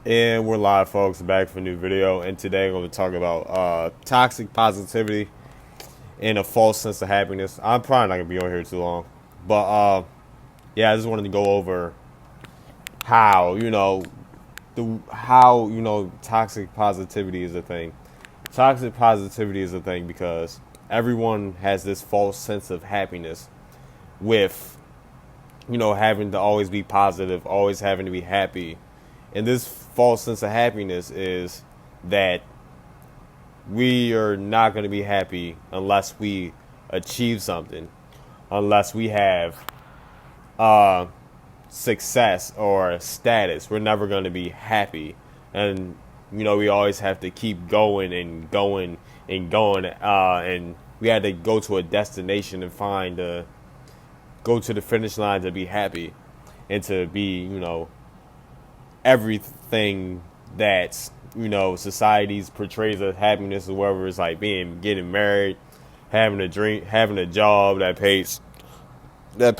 And we're live, folks, back for a new video. And today I'm going to talk about toxic positivity and a false sense of happiness. I'm probably not going to be on here too long. But yeah, I just wanted to go over how, toxic positivity is a thing. Toxic positivity is a thing because everyone has this false sense of happiness with, having to always be positive, always having to be happy. And this false sense of happiness is that we are not going to be happy unless we achieve something, unless we have uh, success or status. We're never going to be happy. And, we always have to keep going and going and going. And we had to go to a destination and go to the finish line to be happy and to be, everything that society's portrays as happiness, or whatever. It's like getting married, having a drink, having a job that pays a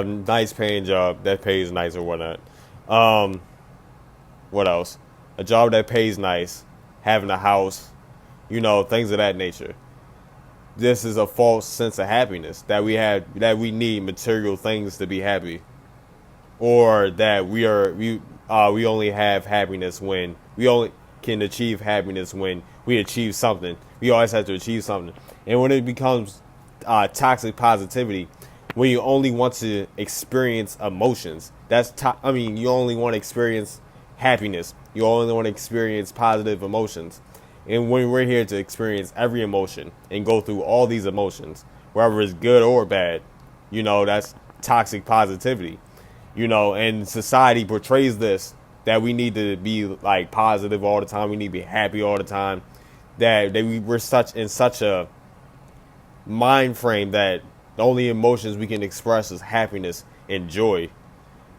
nice paying job that pays nice or whatnot. um what else? A job that pays nice, having a house, things of that nature. This is a false sense of happiness that we need material things to be happy, or that we only have happiness when we only can achieve happiness when we achieve something. We always have to achieve something, and when it becomes toxic positivity, when you only want to experience emotions, you only want to experience happiness. You only want to experience positive emotions, and when we're here to experience every emotion and go through all these emotions, whether it's good or bad, that's toxic positivity. And society portrays this, that we need to be like positive all the time. We need to be happy all the time. We're such a mind frame that the only emotions we can express is happiness and joy.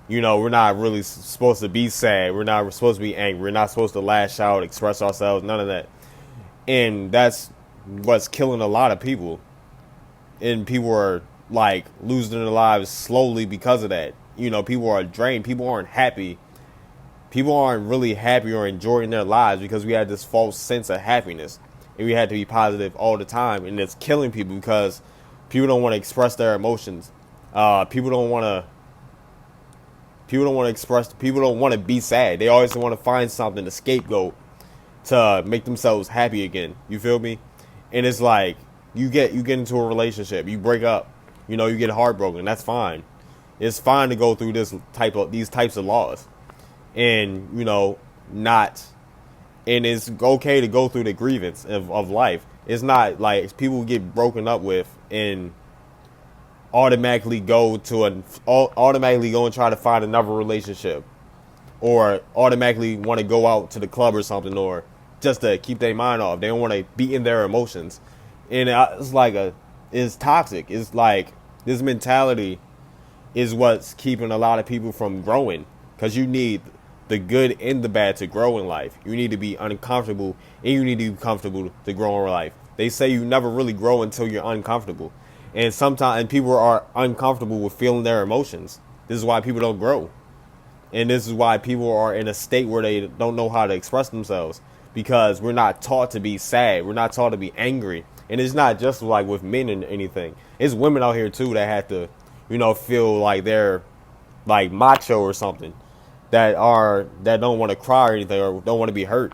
We're not really supposed to be sad. We're not supposed to be angry. We're not supposed to lash out, express ourselves, none of that. And that's what's killing a lot of people. And people are like losing their lives slowly because of that. People are drained. People aren't happy. People aren't really happy or enjoying their lives because we had this false sense of happiness, and we had to be positive all the time, and it's killing people because people don't want to express their emotions. People don't want to. People don't want to express. People don't want to be sad. They always want to find something to scapegoat to make themselves happy again. You feel me? And it's like you get into a relationship, you break up, you get heartbroken. That's fine. It's fine to go through these types of laws, and not, and it's okay to go through the grievance of life. It's not like people get broken up with and automatically go and try to find another relationship, or automatically want to go out to the club or something, or just to keep their mind off. They don't want to be in their emotions, and it's toxic. It's like this mentality is what's keeping a lot of people from growing, because you need the good and the bad to grow in life. You need to be uncomfortable, and you need to be comfortable to grow in life. They say you never really grow until you're uncomfortable, and sometimes people are uncomfortable with feeling their emotions. This is why people don't grow, and this is why people are in a state where they don't know how to express themselves, because we're not taught to be sad. We're not taught to be angry. And it's not just like with men and anything. It's women out here too that have to, feel like they're like macho or something, that don't want to cry or anything, or don't want to be hurt.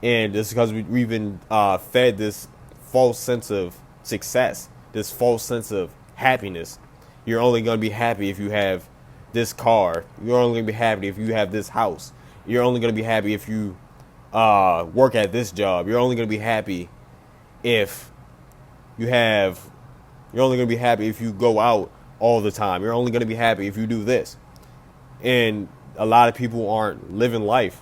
And just because we've been fed this false sense of success, this false sense of happiness. You're only going to be happy if you have this car. You're only going to be happy if you have this house. You're only going to be happy if you work at this job. You're only going to be happy if you have. You're only going to be happy if you go out all the time. You're only going to be happy if you do this. And a lot of people aren't living life,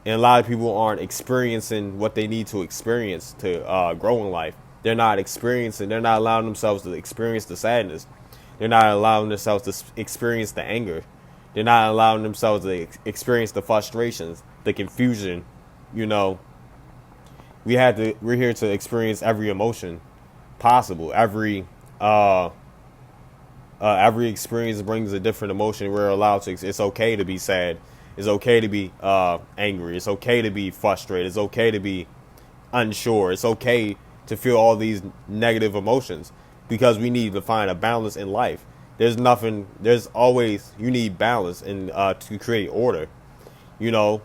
and a lot of people aren't experiencing what they need to experience to grow in life. They're not experiencing. They're not allowing themselves to experience the sadness. They're not allowing themselves to experience the anger. They're not allowing themselves to experience the frustrations, the confusion. You know, we're here to experience every emotion possible, every Every experience brings a different emotion. We're allowed to. It's okay to be sad. It's okay to be angry. It's okay to be frustrated. It's okay to be unsure. It's okay to feel all these negative emotions because we need to find a balance in life. There's nothing. There's always you need balance and to create order. You know,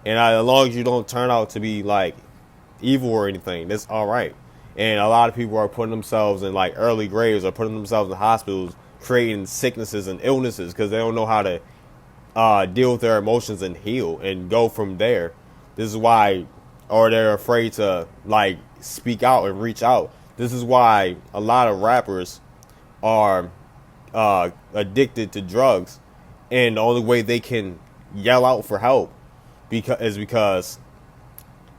and as long as you don't turn out to be like evil or anything, that's all right. And a lot of people are putting themselves in like early graves or putting themselves in hospitals, creating sicknesses and illnesses because they don't know how to deal with their emotions and heal and go from there. This is why, or they're afraid to like speak out and reach out. This is why a lot of rappers are addicted to drugs, and the only way they can yell out for help because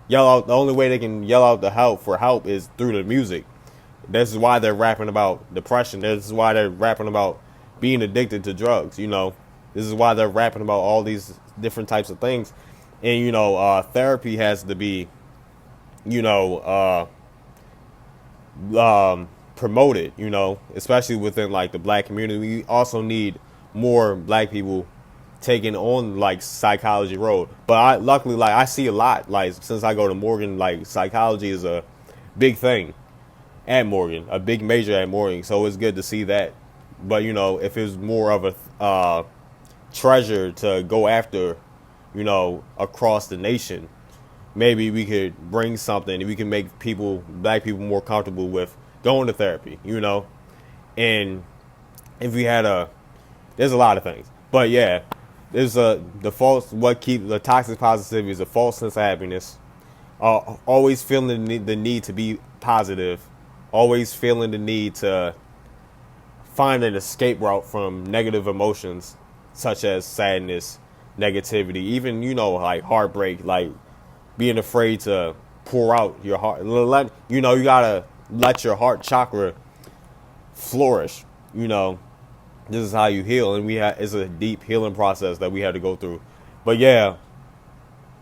yell out. The only way they can yell out the help for help is through the music. This is why they're rapping about depression. This is why they're rapping about being addicted to drugs. You know, this is why they're rapping about all these different types of things. And you know, therapy has to be, you know, promoted. You know, especially within like the black community. We also need more black people taking on like psychology road. But I luckily like I see a lot like since I go to Morgan, like psychology is a big thing at Morgan, a big major at Morgan. So it's good to see that. But you know, if it's more of a treasure to go after, you know, across the nation, maybe we could bring something and we can make people, black people, more comfortable with going to therapy. You know, and if we had there's a lot of things, but yeah. There's the toxic positivity is a false sense of happiness. Always feeling the need to be positive. Always feeling the need to find an escape route from negative emotions such as sadness, negativity, even, you know, like heartbreak, like being afraid to pour out your heart. You know, you gotta let your heart chakra flourish, you know. This is how you heal, and it's a deep healing process that we had to go through. But yeah,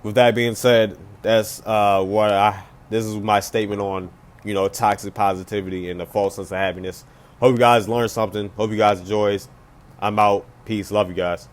with that being said, that's this is my statement on, you know, toxic positivity and the false sense of happiness. Hope you guys learned something. Hope you guys enjoy. I'm out. Peace. Love you guys.